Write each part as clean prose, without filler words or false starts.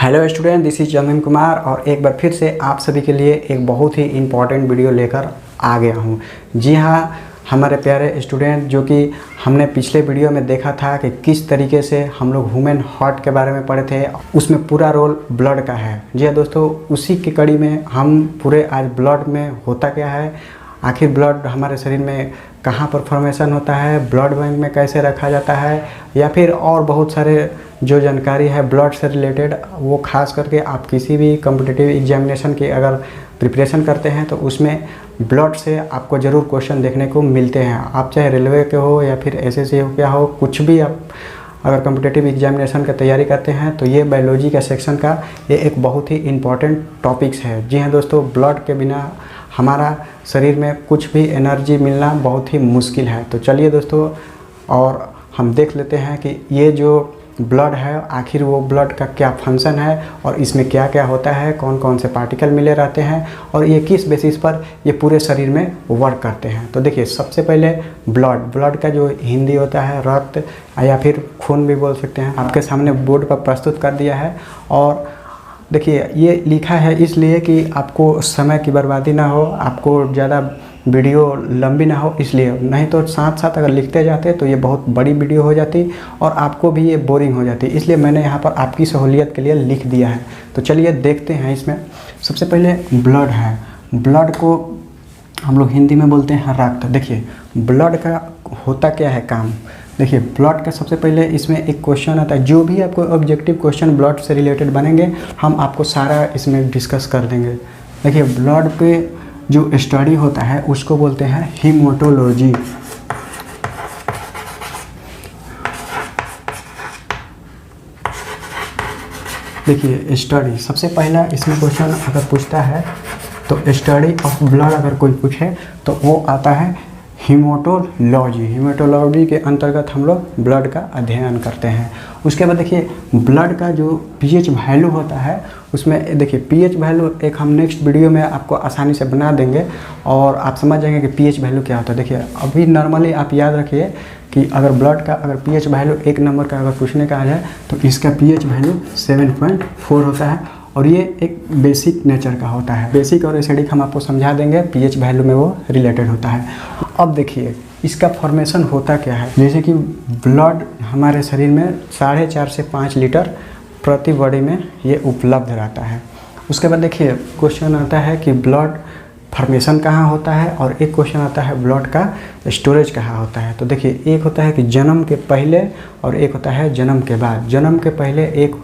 Hello student, this is Chandan Kumar और एक बार फिर से आप सभी के लिए एक बहुत ही इम्पॉर्टेंट वीडियो लेकर आ गया हूँ। जी हाँ, हमारे प्यारे स्टूडेंट, जो कि हमने पिछले वीडियो में देखा था कि किस तरीके से हम लोग ह्यूमन हार्ट के बारे में पढ़े थे, उसमें पूरा रोल ब्लड का है। जी हाँ दोस्तों, उसी की कड़ी में हम पूरे आज ब्लड में होता क्या है, आखिर ब्लड हमारे शरीर में कहाँ पर फॉर्मेशन होता है, ब्लड बैंक में कैसे रखा जाता है, या फिर और बहुत सारे जो जानकारी है ब्लड से रिलेटेड, वो खास करके आप किसी भी कॉम्पिटिटिव एग्जामिनेशन की अगर प्रिपरेशन करते हैं तो उसमें ब्लड से आपको ज़रूर क्वेश्चन देखने को मिलते हैं। आप चाहे रेलवे के हो या फिर एसएससी हो क्या हो, कुछ भी आप अगर कॉम्पिटिटिव एग्जामिनेशन का तैयारी करते हैं तो ये बायोलॉजी का सेक्शन का ये एक बहुत ही इम्पॉर्टेंट टॉपिक्स है। जी हाँ दोस्तों, ब्लड के बिना हमारा शरीर में कुछ भी एनर्जी मिलना बहुत ही मुश्किल है। तो चलिए दोस्तों, और हम देख लेते हैं कि ये जो ब्लड है, आखिर वो ब्लड का क्या फंक्शन है और इसमें क्या क्या होता है, कौन कौन से पार्टिकल मिले रहते हैं और ये किस बेसिस पर ये पूरे शरीर में वर्क करते हैं। तो देखिए, सबसे पहले ब्लड का जो हिंदी होता है रक्त या फिर खून भी बोल सकते हैं, आपके सामने बोर्ड पर प्रस्तुत कर दिया है। और देखिए, ये लिखा है इसलिए कि आपको समय की बर्बादी ना हो, आपको ज़्यादा वीडियो लंबी ना हो, इसलिए। नहीं तो साथ साथ अगर लिखते जाते तो ये बहुत बड़ी वीडियो हो जाती और आपको भी ये बोरिंग हो जाती, इसलिए मैंने यहाँ पर आपकी सहूलियत के लिए लिख दिया है। तो चलिए देखते हैं इसमें। सबसे पहले ब्लड है। ब्लड को हम लोग हिंदी में बोलते हैं रक्त। देखिए, ब्लड का होता क्या है काम। देखिए, ब्लड का सबसे पहले इसमें एक क्वेश्चन आता है, जो भी आपको ऑब्जेक्टिव क्वेश्चन ब्लड से रिलेटेड बनेंगे हम आपको सारा इसमें डिस्कस कर देंगे। देखिए, ब्लड पे जो स्टडी होता है उसको बोलते हैं हीमोटोलॉजी। देखिए, स्टडी सबसे पहला इसमें क्वेश्चन अगर पूछता है तो स्टडी ऑफ ब्लड अगर कोई पूछे तो वो आता है हीमोटोलॉजी। हीमोटोलॉजी के अंतर्गत हम लोग ब्लड का अध्ययन करते हैं। उसके बाद देखिए, ब्लड का जो पीएच वैल्यू होता है उसमें देखिए, पीएच वैल्यू एक हम नेक्स्ट वीडियो में आपको आसानी से बना देंगे और आप समझ जाएंगे कि पीएच वैल्यू क्या होता है। देखिए, अभी नॉर्मली आप याद रखिए कि अगर ब्लड का अगर पीएच वैल्यू 1 नंबर का अगर पूछने का आ जाए तो इसका पीएच वैल्यू 7.4 होता है और ये एक बेसिक नेचर का होता है। बेसिक और एसिडिक हम आपको समझा देंगे, पीएच वैल्यू में वो रिलेटेड होता है। अब देखिए, इसका फॉर्मेशन होता क्या है। जैसे कि ब्लड हमारे शरीर में 4.5 से 5 लीटर प्रति बॉडी में ये उपलब्ध रहता है। उसके बाद देखिए, क्वेश्चन आता है कि ब्लड फॉर्मेशन कहाँ होता है और एक क्वेश्चन आता है ब्लड का स्टोरेज कहाँ होता है। तो देखिए, एक होता है कि जन्म के पहले और एक होता है जन्म के बाद। जन्म के पहले एक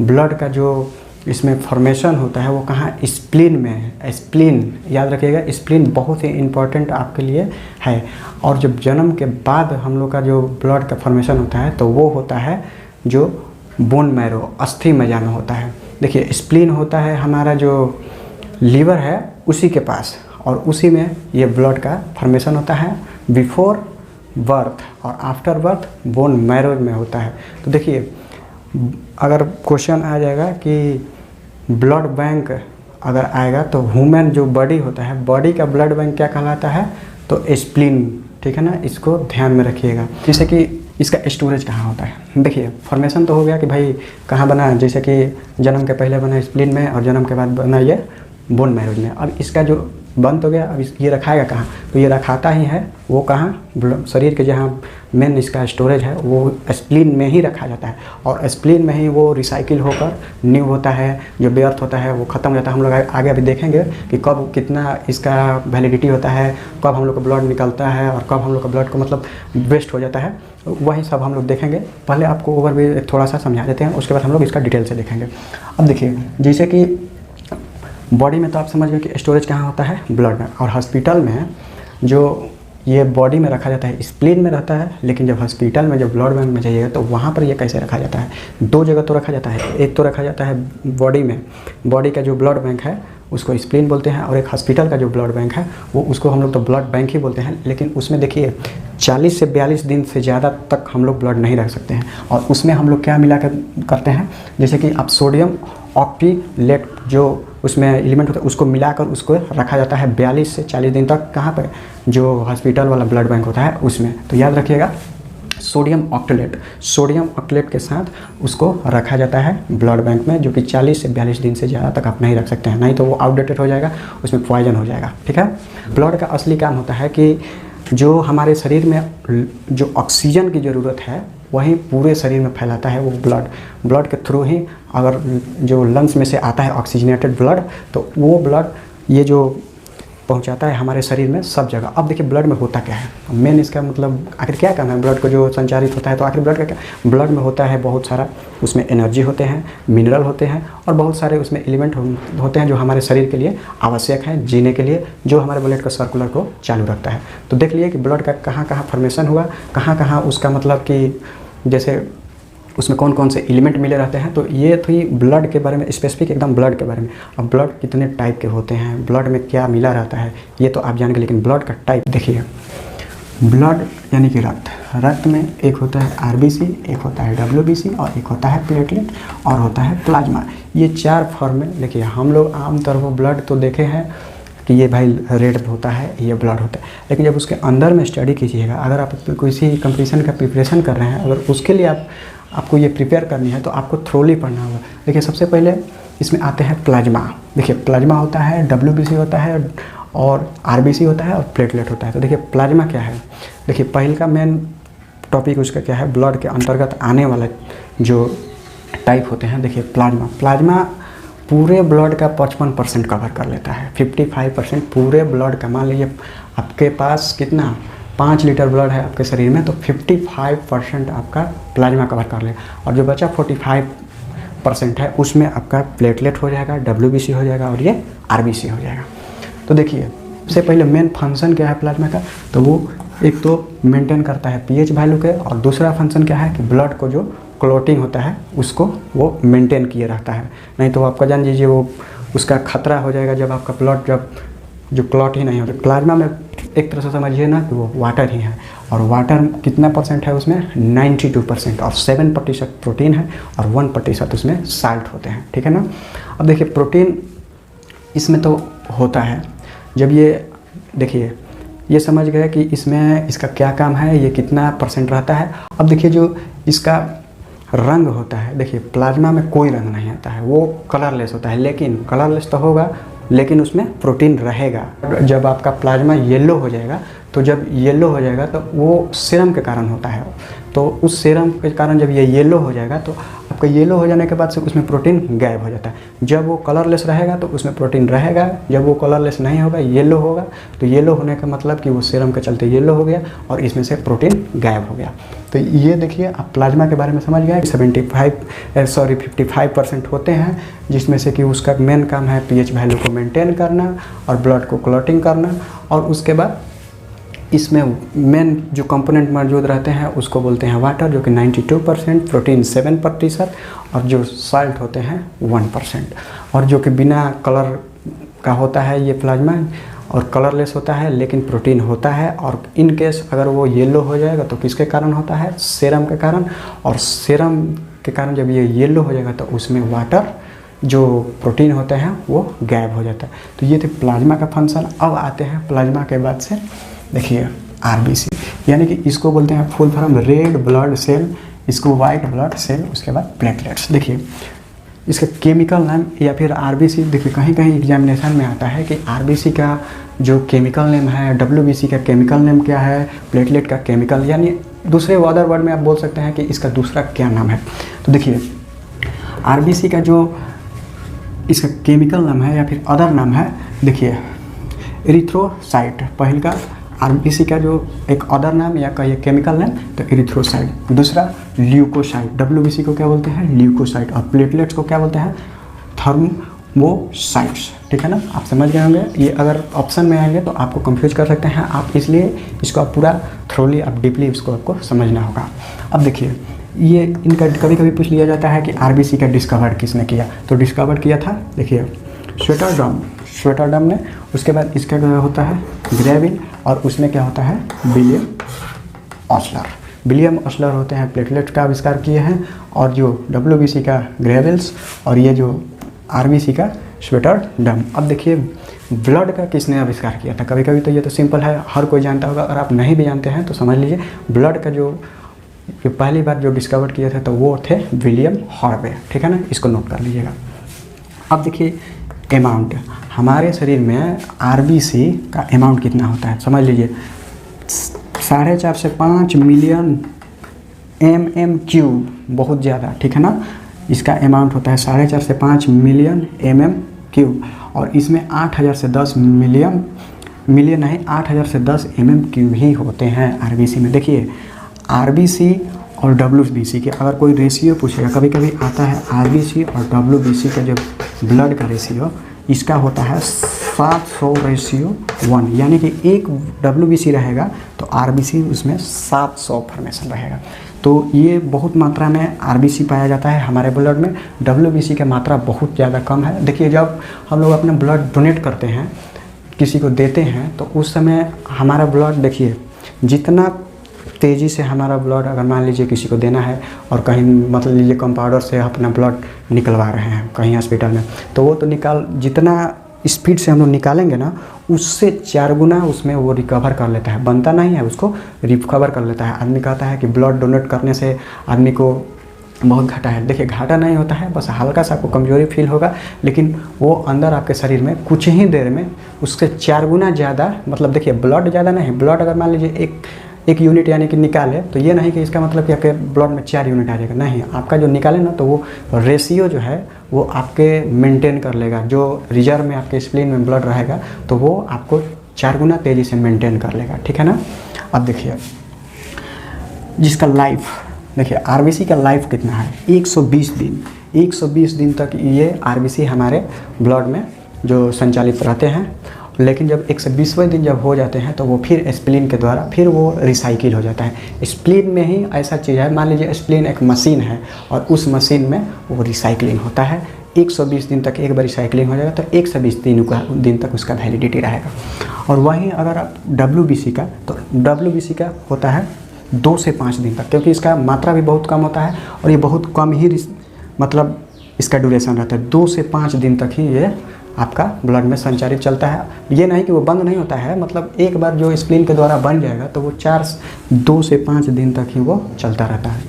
ब्लड का जो इसमें फॉर्मेशन होता है वो कहाँ, स्प्लीन में है। स्प्लीन याद रखिएगा, स्प्लीन बहुत ही इम्पॉर्टेंट आपके लिए है। और जब जन्म के बाद हम लोग का जो ब्लड का फॉर्मेशन होता है तो वो होता है जो बोन मैरो, अस्थि मज्जा में होता है। देखिए, स्प्लीन होता है हमारा जो लीवर है उसी के पास, और उसी में ये ब्लड का फॉर्मेशन होता है बिफोर बर्थ और आफ्टर बर्थ बोन मैरो में होता है। तो देखिए, अगर क्वेश्चन आ जाएगा कि ब्लड बैंक अगर आएगा तो ह्यूमन जो बॉडी होता है, बॉडी का ब्लड बैंक क्या कहलाता है, तो स्प्लीन, ठीक है ना, इसको ध्यान में रखिएगा। जैसे कि इसका स्टोरेज कहाँ होता है। देखिए, फॉर्मेशन तो हो गया कि भाई कहाँ बना, जैसे कि जन्म के पहले बना स्प्लीन में और जन्म के बाद बना ये बोन मैरो में। अब इसका जो बंद हो गया, अब ये रखाएगा कहाँ, तो ये रखाता ही है वो कहाँ, शरीर के जहाँ मेन इसका स्टोरेज है वो स्प्लीन में ही रखा जाता है और स्प्लीन में ही वो रिसाइकिल होकर न्यू होता है, जो व्यर्थ होता है वो ख़त्म हो जाता है। हम लोग आगे अभी देखेंगे कि कब कितना इसका वैलिडिटी होता है, कब हम लोग का ब्लड निकलता है और कब हम लोग का ब्लड को मतलब वेस्ट हो जाता है, वही सब हम लोग देखेंगे। पहले आपको ओवरव्यू थोड़ा सा समझा देते हैं, उसके बाद हम लोग इसका डिटेल से देखेंगे। अब देखिए, जैसे कि बॉडी में तो आप समझ गए कि स्टोरेज कहाँ होता है, ब्लड में। और हॉस्पिटल में जो ये बॉडी में रखा जाता है स्प्लीन में रहता है, लेकिन जब हॉस्पिटल में जब ब्लड बैंक में जाइएगा तो वहाँ पर ये कैसे रखा जाता है, 2 जगह तो रखा जाता है। एक तो रखा जाता है बॉडी में, बॉडी का जो ब्लड बैंक है उसको स्प्लीन बोलते हैं, और एक हॉस्पिटल का जो ब्लड बैंक है वो उसको हम लोग तो ब्लड बैंक ही बोलते हैं। लेकिन उसमें देखिए 40 से 42 दिन से ज़्यादा तक हम लोग ब्लड नहीं रख सकते हैं, और उसमें हम लोग क्या मिला करते हैं, जैसे कि आप सोडियम ऑक्सीलेट जो उसमें एलिमेंट होता है उसको मिलाकर उसको रखा जाता है 42 से 40 दिन तक। कहाँ पर, जो हॉस्पिटल वाला ब्लड बैंक होता है उसमें। तो याद रखिएगा, सोडियम ऑक्टेट के साथ उसको रखा जाता है ब्लड बैंक में, जो कि 40 से 42 दिन से ज़्यादा तक आप नहीं रख सकते हैं, नहीं तो वो आउटडेटेड हो जाएगा, उसमें पॉइजन हो जाएगा। ठीक है, ब्लड का असली काम होता है कि जो हमारे शरीर में जो ऑक्सीजन की ज़रूरत है वही पूरे शरीर में फैलाता है वो ब्लड के थ्रू ही। अगर जो लंग्स में से आता है ऑक्सीजनेटेड ब्लड, तो वो ब्लड ये जो पहुंचाता है हमारे शरीर में सब जगह। अब देखिए ब्लड में होता क्या है, मेन इसका मतलब आखिर क्या काम है, ब्लड को जो संचारित होता है, तो आखिर ब्लड का क्या, ब्लड में होता है बहुत सारा, उसमें एनर्जी होते हैं, मिनरल होते हैं और बहुत सारे उसमें एलिमेंट होते हैं जो हमारे शरीर के लिए आवश्यक है जीने के लिए, जो हमारे ब्लड का सर्कुलर को चालू रखता है। तो देख लिए कि ब्लड का कहाँ कहाँ फॉर्मेशन हुआ, कहाँ कहाँ उसका मतलब कि जैसे उसमें कौन कौन से एलिमेंट मिले रहते हैं। तो ये थी ब्लड के बारे में, स्पेसिफिक एकदम ब्लड के बारे में। अब ब्लड कितने टाइप के होते हैं, ब्लड में क्या मिला रहता है ये तो आप जानेंगे, लेकिन ब्लड का टाइप देखिए। ब्लड यानी कि रक्त में एक होता है आरबीसी, एक होता है डब्ल्यूबीसी और एक होता है प्लेटलेट और होता है प्लाज्मा। ये 4 फॉर्म में देखिए। हम लोग आमतौर पर ब्लड तो देखे हैं कि ये भाई रेड होता है, ये ब्लड होता है, लेकिन जब उसके अंदर में स्टडी कीजिएगा, अगर आप किसी कंपटीशन का प्रिपरेशन कर रहे हैं, अगर उसके लिए आपको ये प्रिपेयर करनी है तो आपको थ्रोली पढ़ना होगा। देखिए सबसे पहले इसमें आते हैं प्लाज्मा। देखिए प्लाज्मा होता है, डब्ल्यूबीसी होता है और आरबीसी होता है और प्लेटलेट होता है। तो देखिए प्लाज्मा क्या है, देखिए पहले का मेन टॉपिक उसका क्या है, ब्लड के अंतर्गत आने वाला जो टाइप होते हैं। देखिए प्लाज्मा पूरे ब्लड का 55% कवर कर लेता है, 55% पूरे ब्लड का। मान लीजिए आपके पास कितना 5 लीटर ब्लड है आपके शरीर में, तो 55% आपका प्लाज्मा कवर कर ले, और जो बचा 45% है उसमें आपका प्लेटलेट हो जाएगा, डब्ल्यूबीसी हो जाएगा और ये आरबीसी हो जाएगा। तो देखिए सबसे पहले मेन फंक्शन क्या है प्लाज्मा का, तो वो एक तो मेंटेन करता है पीएच वैल्यू के, और दूसरा फंक्शन क्या है कि ब्लड को जो क्लॉटिंग होता है उसको वो मेंटेन किए रहता है, नहीं तो आपका जान लीजिए वो उसका खतरा हो जाएगा जब आपका ब्लड जब जो क्लॉट ही नहीं होता। प्लाज्मा में एक तरह से समझिए ना कि वो वाटर ही है, और वाटर कितना परसेंट है उसमें 92%, और 7% प्रोटीन है और 1% उसमें साल्ट होते हैं। ठीक है ना। अब देखिए प्रोटीन इसमें तो होता है, जब ये देखिए ये समझ गए कि इसमें इसका क्या काम है, ये कितना परसेंट रहता है। अब देखिए जो इसका रंग होता है, देखिए प्लाज्मा में कोई रंग नहीं आता है, वो कलरलेस होता है, लेकिन कलरलेस तो होगा लेकिन उसमें प्रोटीन रहेगा। जब आपका प्लाज्मा येलो हो जाएगा, तो जब येलो हो जाएगा तो वो सीरम के कारण होता है, तो उस सीरम के कारण जब ये येलो हो जाएगा तो आपका येलो हो जाने के बाद से उसमें प्रोटीन गायब हो जाता है। जब वो कलरलेस रहेगा तो उसमें प्रोटीन रहेगा, जब वो कलरलेस नहीं होगा येलो होगा, तो येलो होने का मतलब कि वो सीरम के चलते येलो हो गया और इसमें से प्रोटीन गायब हो गया। तो ये देखिए आप प्लाज्मा के बारे में समझ गए। 55% होते हैं, जिसमें से कि उसका मेन काम है पीएच वैल्यू को मेंटेन करना और ब्लड को क्लॉटिंग करना, और उसके बाद इसमें मेन जो कंपोनेंट मौजूद रहते हैं उसको बोलते हैं वाटर, जो कि 92%, प्रोटीन 7% और जो साल्ट होते हैं 1%, और जो कि बिना कलर का होता है ये प्लाज्मा और कलरलेस होता है, लेकिन प्रोटीन होता है। और इन केस अगर वो येलो हो जाएगा तो किसके कारण होता है, सीरम के कारण, और सीरम के कारण जब ये येलो हो जाएगा तो उसमें वाटर जो प्रोटीन होते हैं वो गायब हो जाता है। तो ये थे प्लाज्मा का फंक्शन। अब आते हैं प्लाज्मा के बाद से देखिए आरबीसी, यानी कि इसको बोलते हैं full form red blood cell, इसको वाइट ब्लड सेल, उसके बाद प्लेटलेट्स। देखिए इसका केमिकल नाम या फिर आरबीसी, देखिए कहीं कहीं एग्जामिनेशन में आता है कि आरबीसी का जो केमिकल नेम है, डब्ल्यूबीसी का केमिकल नेम क्या है, प्लेटलेट का केमिकल, यानी दूसरे अदर वर्ड में आप बोल सकते हैं कि इसका दूसरा क्या नाम है। तो देखिए आरबीसी का जो इसका केमिकल नाम है या फिर अदर नाम है, देखिए एरिथ्रोसाइट पहल का, आरबीसी का जो एक अदर नाम या कहिए केमिकल नेम तो एरिथ्रोसाइट, दूसरा ल्यूकोसाइट, डब्ल्यूबीसी को क्या बोलते हैं ल्यूकोसाइट, और प्लेटलेट्स को क्या बोलते हैं थर्मोसाइट्स। ठीक है ना, आप समझ गए होंगे। ये अगर ऑप्शन में आएंगे तो आपको कंफ्यूज कर सकते हैं आप, इसलिए इसको आप पूरा थ्रोली आप डीपली इसको आपको समझने होगा। अब देखिए ये इनका कभी कभी पूछ लिया जाता है कि आरबीसी का डिस्कवर किसने किया, तो डिस्कवर किया था देखिए स्वेटरडम ने। उसके बाद इसका क्या होता है ग्रेविल, और उसमें क्या होता है विलियम ऑस्लर होते हैं प्लेटलेट का आविष्कार किए हैं, और जो डब्ल्यूबीसी का ग्रेविल्स और ये जो आरबीसी का स्वेटरडम। अब देखिए ब्लड का किसने आविष्कार किया था, कभी कभी तो ये तो सिंपल है हर कोई जानता होगा, अगर आप नहीं भी जानते हैं तो समझ लीजिए ब्लड का जो कि पहली बार जो डिस्कवर किए थे तो वो थे विलियम हार्वे, ठीक है ना, इसको नोट कर लीजिएगा। अब देखिए अमाउंट, हमारे शरीर में आरबीसी का अमाउंट कितना होता है समझ लीजिए, 4.5 से 5 मिलियन mm3, बहुत ज़्यादा, ठीक है ना। इसका अमाउंट होता है 4.5 से 5 मिलियन mm3, और इसमें 8000 से 10 मिलियन नहीं 8000 से 10 mm3 ही होते हैं आरबीसी में। देखिए आरबीसी और डब्ल्यूबीसी के अगर कोई रेशियो पूछेगा, कभी कभी आता है आरबीसी और डब्ल्यूबीसी का जो ब्लड का रेशियो, इसका होता है 700:1, यानी कि एक डब्ल्यूबीसी रहेगा तो आरबीसी उसमें 700 फॉर्मेशन रहेगा। तो ये बहुत मात्रा में आरबीसी पाया जाता है हमारे ब्लड में, डब्ल्यूबीसी की मात्रा बहुत ज़्यादा कम है। देखिए जब हम लोग अपने ब्लड डोनेट करते हैं, किसी को देते हैं, तो उस समय हमारा ब्लड देखिए जितना तेज़ी से हमारा ब्लड, अगर मान लीजिए किसी को देना है और कहीं मतलब लीजिए कंपाउंडर से अपना ब्लड निकलवा रहे हैं कहीं हॉस्पिटल में, तो वो तो जितना स्पीड से हम लोग निकालेंगे ना, उससे 4 गुना उसमें वो रिकवर कर लेता है, बनता नहीं है उसको, रिकवर कर लेता है। आदमी कहता है कि ब्लड डोनेट करने से आदमी को बहुत घाटा है। देखिए घाटा नहीं होता है, बस हल्का सा आपको कमजोरी फील होगा, लेकिन वो अंदर आपके शरीर में कुछ ही देर में उससे 4 गुना ज़्यादा, मतलब देखिए ब्लड ज़्यादा नहीं, ब्लड अगर मान लीजिए एक यूनिट यानी कि निकाले, तो ये नहीं कि इसका मतलब कि आपके ब्लड में 4 यूनिट आ जाएगा, नहीं, आपका जो निकाले ना तो वो रेशियो जो है वो आपके मेंटेन कर लेगा, जो रिजर्व में आपके स्प्लीन में ब्लड रहेगा तो वो आपको 4 गुना तेज़ी से मेंटेन कर लेगा, ठीक है ना। अब देखिए जिसका लाइफ, देखिए आरबीसी का लाइफ कितना है, 120 दिन, 120 दिन तक ये आरबीसी हमारे ब्लड में जो संचालित रहते हैं। लेकिन जब 120वें दिन जब हो जाते हैं तो वो फिर स्प्लीन के द्वारा फिर वो रिसाइकिल हो जाता है। स्प्लीन में ही ऐसा चीज़ है, मान लीजिए स्प्लीन एक मशीन है और उस मशीन में वो रिसाइकलिंग होता है। 120 दिन तक एक बार रिसाइकलिंग हो जाएगा तो 120 दिन तक उसका वैलिडिटी रहेगा। और वहीं अगर आप डब्ल्यूबीसी का, तो डब्ल्यूबीसी का होता है 2 से 5 दिन तक, क्योंकि इसका मात्रा भी बहुत कम होता है और ये बहुत कम ही मतलब इसका ड्यूरेशन रहता है। 2 से 5 दिन तक ही ये आपका ब्लड में संचारित चलता है। ये नहीं कि वो बंद नहीं होता है, मतलब एक बार जो स्प्लीन के द्वारा बन जाएगा तो वो 2 से 5 दिन तक ही वो चलता रहता है।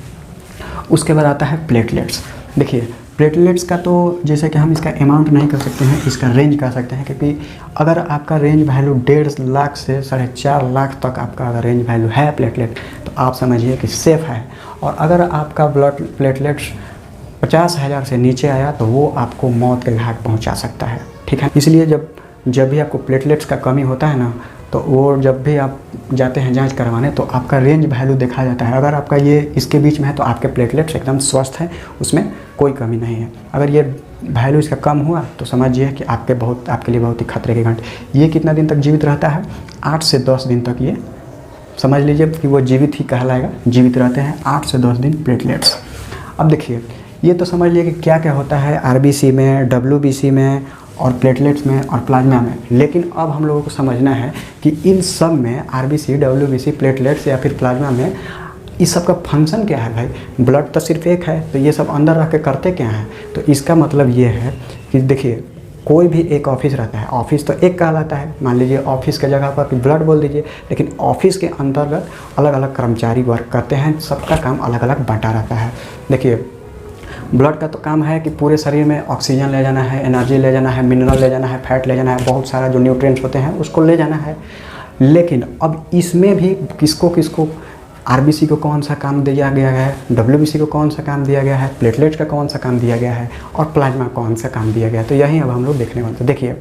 उसके बाद आता है प्लेटलेट्स। देखिए प्लेटलेट्स का तो जैसे कि हम इसका अमाउंट नहीं कर सकते हैं, इसका रेंज कर सकते हैं, क्योंकि अगर आपका रेंज वैल्यू 1.5 लाख से 4.5 लाख तक आपका अगर रेंज वैल्यू है प्लेटलेट, तो आप समझिए कि सेफ़ है। और अगर आपका ब्लड प्लेटलेट्स 50,000 से नीचे आया तो वो आपको मौत के घाट पहुंचा सकता है, ठीक है। इसलिए जब भी आपको प्लेटलेट्स का कमी होता है ना, तो वो जब भी आप जाते हैं जांच करवाने तो आपका रेंज वैल्यू देखा जाता है। अगर आपका ये इसके बीच में है तो आपके प्लेटलेट्स एकदम स्वस्थ हैं, उसमें कोई कमी नहीं है। अगर ये वैल्यू इसका कम हुआ तो समझिए कि आपके लिए बहुत ही खतरे के घंटे। ये कितना दिन तक जीवित रहता है, 8 से 10 दिन तक ये समझ लीजिए कि वो जीवित ही कहलाएगा, जीवित रहते हैं 8 से 10 दिन प्लेटलेट्स। अब देखिए ये तो समझ लिए कि क्या क्या होता है आरबीसी में, डब्ल्यूबीसी में और प्लेटलेट्स में और प्लाज्मा में। लेकिन अब हम लोगों को समझना है कि इन सब में आरबीसी, डब्ल्यूबीसी, प्लेटलेट्स या फिर प्लाज्मा में इस सब का फंक्शन क्या है। भाई ब्लड तो सिर्फ एक है, तो ये सब अंदर रख के करते क्या हैं। तो इसका मतलब ये है कि देखिए कोई भी एक ऑफिस रहता है, ऑफिस तो एक कहलाता है, मान लीजिए ऑफिस के जगह पर ब्लड बोल दीजिए, लेकिन ऑफिस के अंतर्गत अलग अलग कर्मचारी वर्क करते हैं, सबका काम अलग अलग बांटा रहता है। देखिए ब्लड का तो काम है कि पूरे शरीर में ऑक्सीजन ले जाना है, एनर्जी ले जाना है, मिनरल ले जाना है, फैट ले जाना है, बहुत सारा जो न्यूट्रिएंट्स होते हैं उसको ले जाना है। लेकिन अब इसमें भी किसको किसको, आरबीसी को कौन सा काम दिया गया है, डब्ल्यूबीसी को कौन सा काम दिया गया है, प्लेटलेट्स का कौन सा काम दिया गया है और प्लाज्मा कौन सा काम दिया गया है। तो यही अब हम लोग देखने वाले हैं। देखिए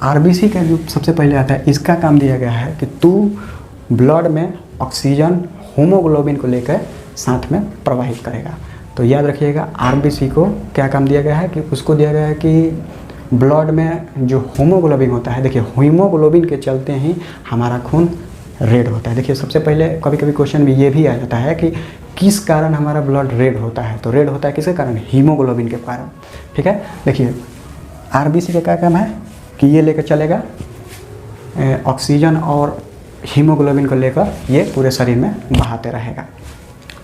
आरबीसी का जो सबसे पहले आता है, इसका काम दिया गया है कि तू ब्लड में ऑक्सीजन हीमोग्लोबिन को लेकर साथ में प्रवाहित करेगा। तो याद रखिएगा आरबीसी को क्या काम दिया गया है कि उसको दिया गया है कि ब्लड में जो हीमोग्लोबिन होता है, देखिए हीमोग्लोबिन के चलते ही हमारा खून रेड होता है। देखिए सबसे पहले कभी कभी क्वेश्चन में ये भी आ जाता है कि किस कारण हमारा ब्लड रेड होता है, तो रेड होता है किसके कारण, हीमोग्लोबिन के कारण, ठीक है। देखिए आरबीसी का क्या काम है कि ये लेकर चलेगा ऑक्सीजन और हीमोग्लोबिन को लेकर ये पूरे शरीर में बहाते रहेगा।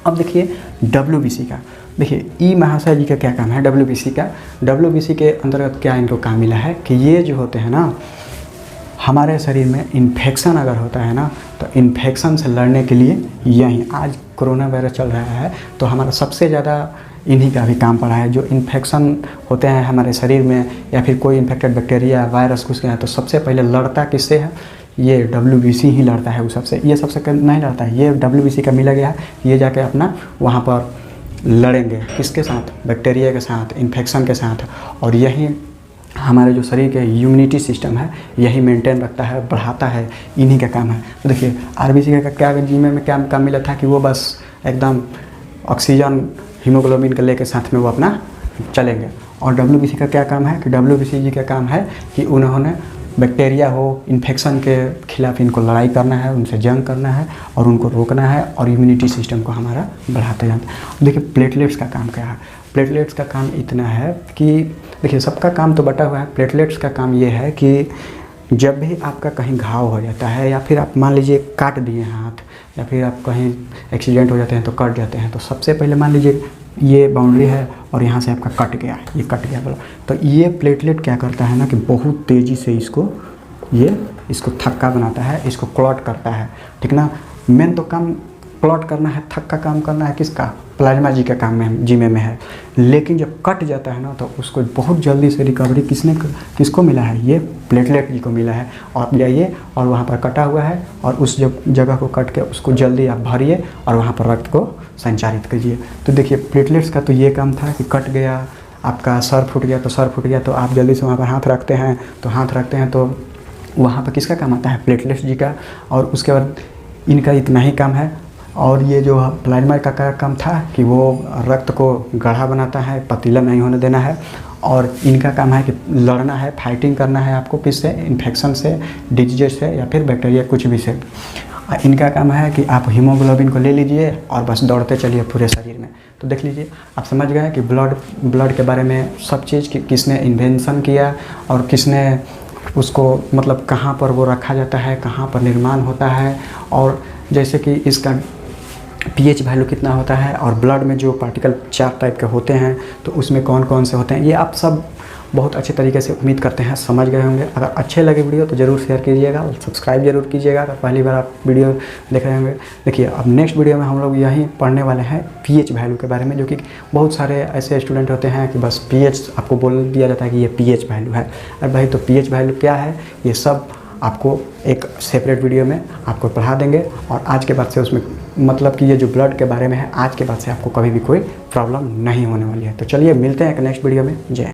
अब देखिए डब्ल्यूबीसी का, देखिए ई महाशय जी का क्या काम है डब्ल्यूबीसी का। डब्ल्यूबीसी के अंतर्गत क्या इनको काम मिला है कि ये जो होते हैं ना, हमारे शरीर में इन्फेक्शन अगर होता है ना, तो इन्फेक्शन से लड़ने के लिए यही आज कोरोना वायरस चल रहा है, तो हमारा सबसे ज़्यादा इन्हीं का भी काम पड़ा है। जो इन्फेक्शन होते हैं हमारे शरीर में या फिर कोई इन्फेक्टेड बैक्टीरिया वायरस घुस गया है, तो सबसे पहले लड़ता किससे है? ये WBC ही लड़ता है। वो सबसे ये सबसे नहीं लड़ता है, ये WBC का मिला गया है, ये जाके अपना वहाँ पर लड़ेंगे किसके साथ? बैक्टीरिया के साथ, इन्फेक्शन के साथ। और यही हमारे जो शरीर के इम्यूनिटी सिस्टम है यही मेंटेन रखता है, बढ़ाता है, इन्हीं का काम है। तो देखिए RBC का क्या जीवन में क्या काम मिला था कि वो बस एकदम ऑक्सीजन हीमोग्लोबिन के लेके साथ में वो अपना चलेंगे। और WBC का क्या काम है कि WBC जी का काम है कि उन्होंने बैक्टीरिया हो, इन्फेक्शन के खिलाफ इनको लड़ाई करना है, उनसे जंग करना है और उनको रोकना है और इम्यूनिटी सिस्टम को हमारा बढ़ाते जाते हैं। देखिए प्लेटलेट्स का काम क्या है? प्लेटलेट्स का काम इतना है कि देखिए सबका काम तो बटा हुआ है। प्लेटलेट्स का काम ये है कि जब भी आपका कहीं घाव हो जाता है या फिर आप मान लीजिए काट दिए हाथ या फिर आप कहीं एक्सीडेंट हो जाते हैं तो कट जाते हैं, तो सबसे पहले मान लीजिए ये बाउंड्री है और यहाँ से आपका कट गया, ये कट गया बोला, तो ये प्लेटलेट क्या करता है ना कि बहुत तेज़ी से इसको थक्का बनाता है, इसको क्लॉट करता है, ठीक ना। मेन तो काम क्लॉट करना है, थक्का काम करना है किसका? प्लाज्मा जी का काम में जिम्मे में है। लेकिन जब कट जाता है ना तो उसको बहुत जल्दी से रिकवरी किसको मिला है? ये प्लेटलेट जी को मिला है। और आप जाइए और वहाँ पर कटा हुआ है और उस जगह को कट के उसको जल्दी आप भरिए और वहाँ पर रक्त को संचारित कीजिए। तो देखिए प्लेटलेट्स का तो ये काम था कि कट गया, आपका सर फूट गया तो सर फूट गया तो आप जल्दी से वहाँ पर हाथ रखते हैं, तो वहाँ पर किसका काम आता है? प्लेटलेट्स जी का। और उसके बाद इनका इतना ही काम है। और ये जो प्लाज्मा का काम था कि वो रक्त को गाढ़ा बनाता है, पतीला नहीं होने देना है। और इनका काम है कि लड़ना है, फाइटिंग करना है आपको किससे? इन्फेक्शन से, डिजीज से या फिर बैक्टीरिया कुछ भी से। इनका काम है कि आप हीमोग्लोबिन को ले लीजिए और बस दौड़ते चलिए पूरे शरीर में। तो देख लीजिए आप समझ गए कि ब्लड के बारे में सब चीज़ किसने इन्वेंशन किया और किसने उसको मतलब कहाँ पर वो रखा जाता है, कहाँ पर निर्माण होता है, और जैसे कि इसका pH वैल्यू कितना होता है और ब्लड में जो पार्टिकल 4 टाइप के होते हैं तो उसमें कौन कौन से होते हैं, ये आप सब बहुत अच्छे तरीके से उम्मीद करते हैं समझ गए होंगे। अगर अच्छे लगे वीडियो तो ज़रूर शेयर कीजिएगा और सब्सक्राइब जरूर कीजिएगा अगर पहली बार आप वीडियो देख रहे होंगे। देखिए अब नेक्स्ट वीडियो में हम लोग यही पढ़ने वाले हैं pH वैल्यू के बारे में, जो कि बहुत सारे ऐसे स्टूडेंट होते हैं कि बस pH आपको बोल दिया जाता है कि ये pH वैल्यू है। अरे भाई तो pH वैल्यू क्या है ये सब आपको एक सेपरेट वीडियो में आपको पढ़ा देंगे। और आज के बाद से उसमें मतलब कि ये जो ब्लड के बारे में है, आज के बाद से आपको कभी भी कोई प्रॉब्लम नहीं होने वाली है। तो चलिए मिलते हैं एक नेक्स्ट वीडियो में। जय।